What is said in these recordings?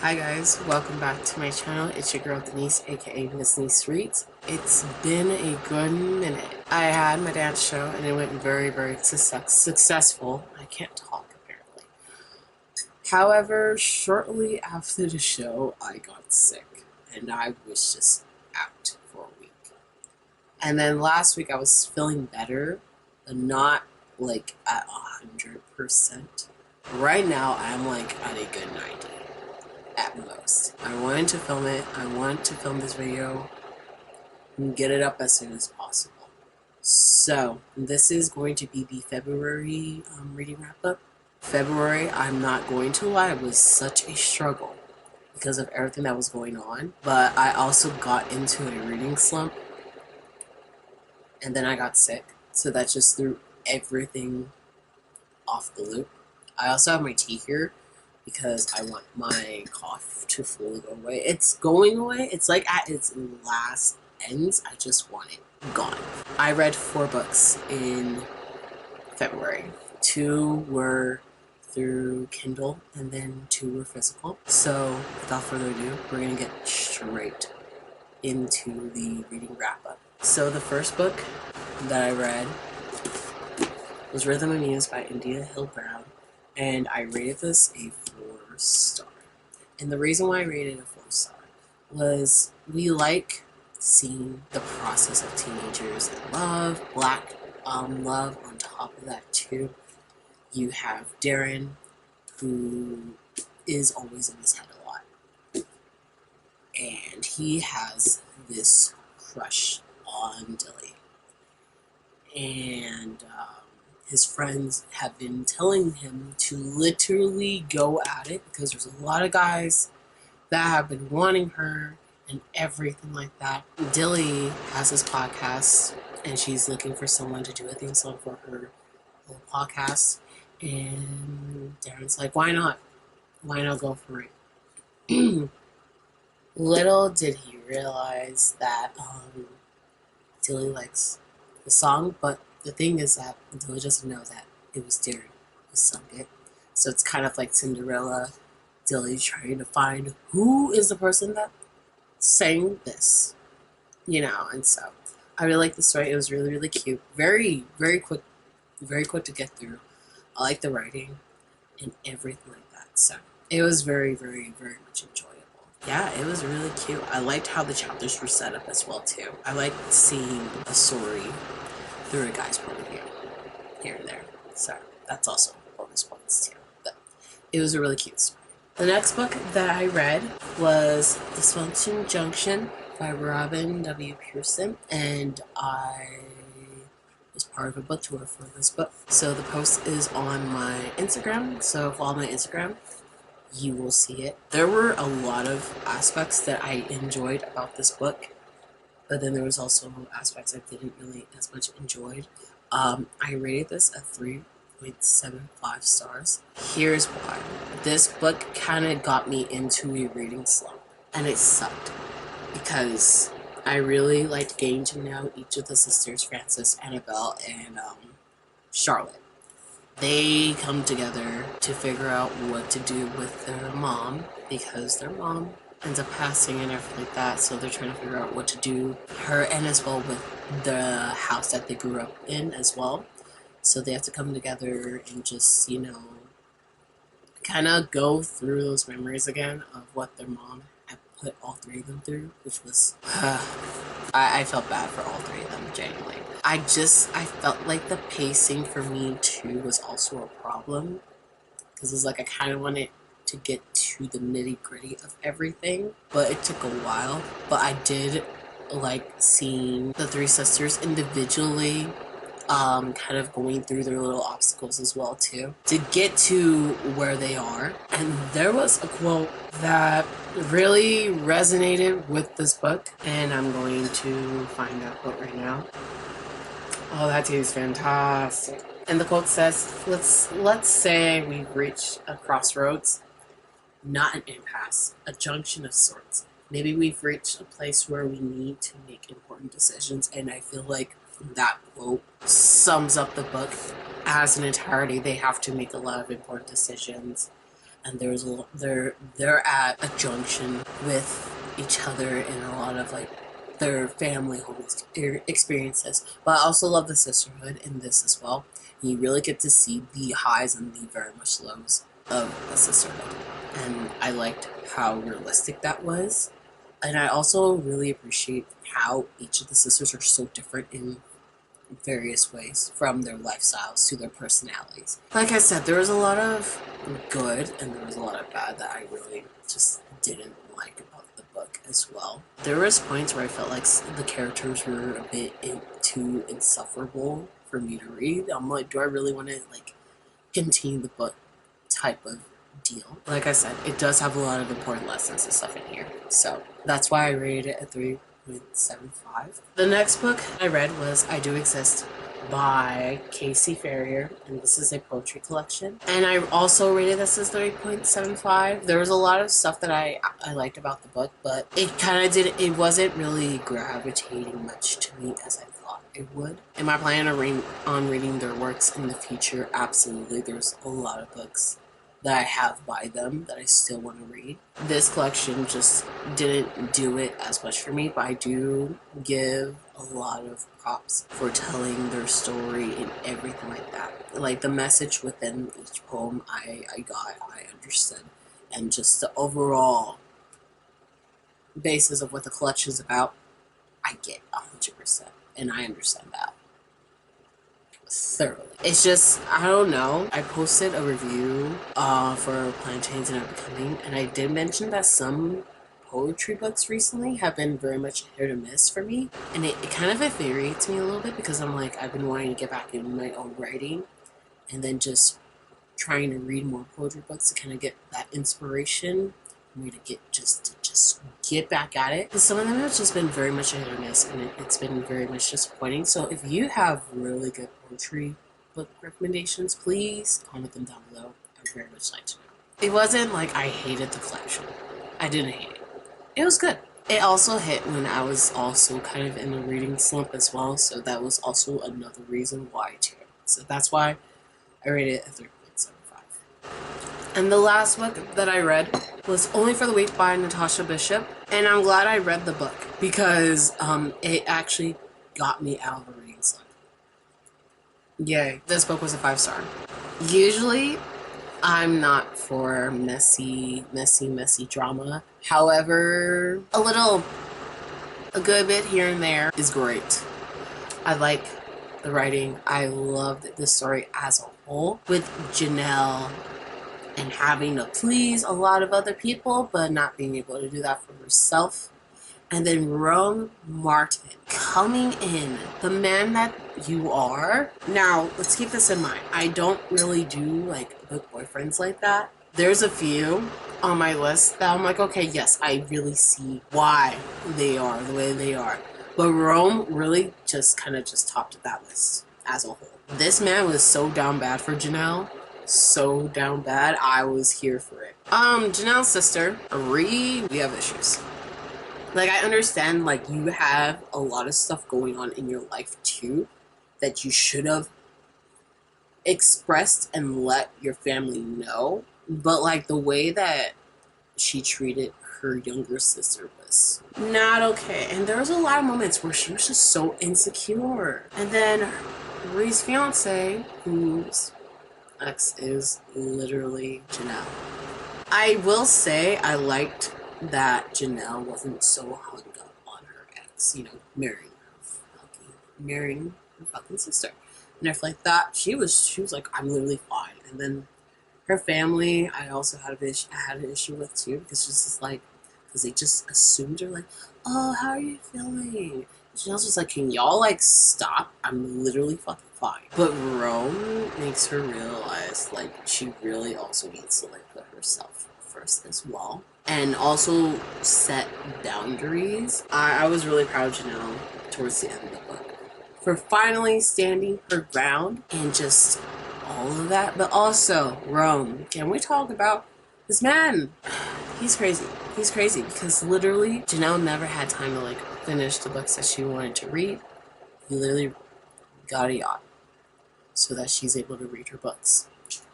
Hi guys, welcome back to my channel. It's your girl Denise, aka Missnisereads. It's been a good minute. I had my dance show and it went very successful. I can't talk apparently. However, shortly after the show, I got sick and I was just out for a week. And then last week I was feeling better, but not like at 100%. Right now I'm like at a good 90. At most. I wanted to film it. I want to film this video and get it up as soon as possible. So, this is going to be the February reading wrap-up. February, I'm not going to lie, was such a struggle because of everything that was going on. But I also got into a reading slump. And then I got sick. So that just threw everything off the loop. I also have my tea here, because I want my cough to fully go away. It's going away. It's like at its last ends. I just want it gone. I read 4 books in February. 2 were through Kindle and then 2 were physical. So without further ado, we're gonna get straight into the reading wrap up. So the first book that I read was Rhythm of Muse by India Hill Brown. And I rated this a 4-star. And the reason why I rated a 4-star was we like seeing the process of teenagers in love, black love on top of that too. You have Darren, who is always in his head a lot. And he has this crush on Dilly. And his friends have been telling him to literally go at it because there's a lot of guys that have been wanting her and everything like that. Dilly has this podcast and she's looking for someone to do a theme song for her whole podcast. And Darren's like, why not? Why not go for it? Little did he realize that Dilly likes the song, but the thing is that Dilly doesn't know that it was Darren who sung it. So it's kind of like Cinderella, Dilly trying to find who is the person that sang this, you know. And so I really like the story. It was really cute. Very quick to get through. I like the writing and everything like that. So it was very much enjoyable. Yeah, it was really cute. I liked how the chapters were set up as well too. I liked seeing a story through a guy's point of view here and there. So that's also bonus points too. But it was a really cute story. The next book that I read was Dysfunction, Junction by Robin W. Pearson. And I was part of a book tour for this book. So the post is on my Instagram. So follow my Instagram. You will see it. There were a lot of aspects that I enjoyed about this book. But then there was also aspects I didn't really as much enjoyed. I rated this a 3.75 stars. Here's why. This book kind of got me into a reading slump. And it sucked. Because I really liked getting to know each of the sisters, Frances, Annabelle, and Charlotte. They come together to figure out what to do with their mom, because their mom ends up passing and everything like that, so they're trying to figure out what to do, her and as well with the house that they grew up in as well. So they have to come together and just, you know, kind of go through those memories again of what their mom had put all 3 of them through, which was, I felt bad for all 3 of them, genuinely. I felt like the pacing for me too was also a problem, because it's like I kind of wanted to get to the nitty-gritty of everything, but it took a while. But I did like seeing the 3 sisters individually kind of going through their little obstacles as well too to get to where they are. And there was a quote that really resonated with this book, and I'm going to find that quote right now. Oh, that is fantastic. And the quote says, let's say we've reached a crossroads, not an impasse, a junction of sorts. Maybe we've reached a place where we need to make important decisions. And I feel like that quote sums up the book as an entirety. They have to make a lot of important decisions. and they're at a junction with each other in a lot of like their family home experiences. But I also love the sisterhood in this as well. You really get to see the highs and the very much lows of a sisterhood, and I liked how realistic that was. And I also really appreciate how each of the sisters are so different in various ways, from their lifestyles to their personalities. Like I said, there was a lot of good and there was a lot of bad that I really just didn't like about the book as well. There was points where I felt like the characters were a bit too insufferable for me to read. I'm like, do I really want to like continue the book type of deal? Like I said, it does have a lot of important lessons and stuff in here, so that's why I rated it a 3.75. The next book I read was I Do Exist by Casey Farrior, and this is a poetry collection. And I also rated this as 3.75. There was a lot of stuff that I liked about the book, but it wasn't really gravitating much to me as I thought it would. Am I planning on reading their works in the future? Absolutely. There's a lot of books that I have by them that I still want to read. This collection just didn't do it as much for me, but I do give a lot of props for telling their story and everything like that. Like the message within each poem I understood, and just the overall basis of what the collection is about, I get 100%, and I understand that thoroughly. It's just, I don't know. I posted a review for Plantains and Unbecoming, and I did mention that some poetry books recently have been very much hit or miss for me, and it kind of infuriates me a little bit, because I'm like, I've been wanting to get back into my own writing, and then just trying to read more poetry books to kind of get that inspiration for me to just get back at it. And some of them have just been very much a hit or miss, and it's been very much disappointing. So if you have really good poetry book recommendations, please comment them down below. I'd very much like to know. It wasn't like I hated the collection. I didn't hate it. It was good. It also hit when I was also kind of in a reading slump as well, so that was also another reason why too. So that's why I rated it a 3.75. And the last book that I read was Only for the Weak by Natasha Bishop, and I'm glad I read the book because it actually got me out of a reading slump. Yay. This book was a 5-star. Usually, I'm not for messy drama. However, a good bit here and there is great. I like the writing. I loved the story as a whole, with Janelle and having to please a lot of other people, but not being able to do that for herself. And then Rome Martin coming in, the man that you are. Now, let's keep this in mind. I don't really do like book boyfriends like that. There's a few on my list that I'm like, okay, yes, I really see why they are the way they are. But Rome really just kind of just topped that list as a whole. This man was so down bad for Janelle. So down bad. I was here for it. Janelle's sister, we have issues. Like, I understand, like, you have a lot of stuff going on in your life, too, that you should have expressed and let your family know. But, like, the way that she treated her younger sister was not okay. And there was a lot of moments where she was just so insecure. And then Ree's fiance, whose ex is literally Janelle. I will say I liked that Janelle wasn't so hung up on her ex, you know, marrying her fucking sister. And if like that, she was like, I'm literally fine. And then her family, I also had an issue with too, because she's just like, because they just assumed her like, oh, how are you feeling? Janelle's just like, can y'all like stop? I'm literally fucking fine. But Rome makes her realize like she really also needs to like put herself first as well, and also set boundaries. I was really proud of Janelle towards the end of the book for finally standing her ground and just all of that. But also, Rome, can we talk about this man? He's crazy. He's crazy because literally Janelle never had time to like finish the books that she wanted to read. He literally got a yacht so that she's able to read her books.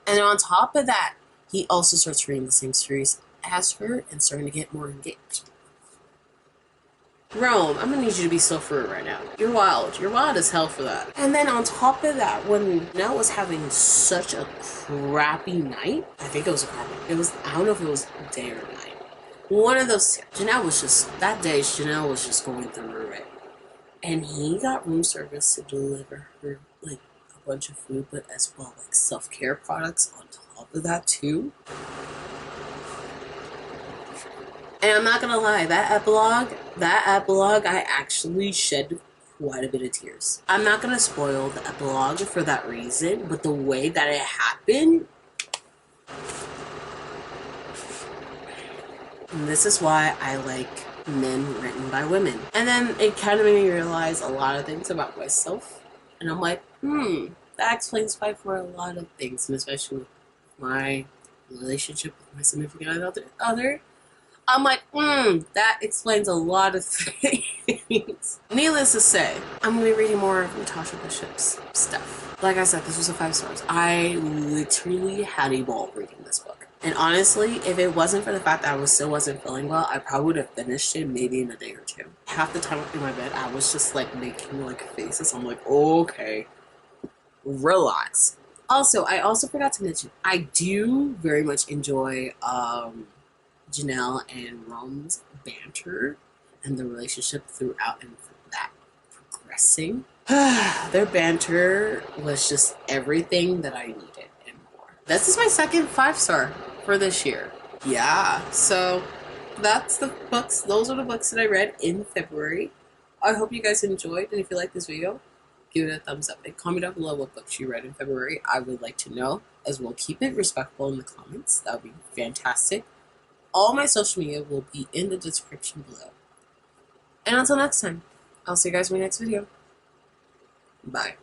And on top of that, he also starts reading the same series as her and starting to get more engaged. Rome, I'm gonna need you to be so for it right now. You're wild. You're wild as hell for that. And then on top of that, when Janelle was having such a crappy night, I think it was a crappy night. I don't know if it was day or night. One of those two. That day, Janelle was just going through it. And he got room service to deliver her, like, a bunch of food, but as well, like, self-care products on top of that, too. And I'm not gonna lie, that epilogue, I actually shed quite a bit of tears. I'm not gonna spoil the epilogue for that reason, but the way that it happened, and this is why I like men written by women. And then it kind of made me realize a lot of things about myself, and I'm like, that explains why for a lot of things, and especially with my relationship with my significant other. I'm like, that explains a lot of things. Needless to say, I'm going to be reading more of Natasha Bishop's stuff. Like I said, this was a 5 stars. I literally had a ball reading this book. And honestly, if it wasn't for the fact that I still wasn't feeling well, I probably would have finished it maybe in a day or two. Half the time in my bed, I was just like making like faces. I'm like, okay, relax. Also, I also forgot to mention, I do very much enjoy Janelle and Rome's banter and the relationship throughout and that progressing. Their banter was just everything that I needed and more. This is my second 5-star for this year. Yeah, so that's the books. Those are the books that I read in February. I hope you guys enjoyed, and if you like this video, give it a thumbs up and comment down below what books you read in February. I would like to know, as well. Keep it respectful in the comments. That would be fantastic. All my social media will be in the description below. And until next time, I'll see you guys in my next video. Bye.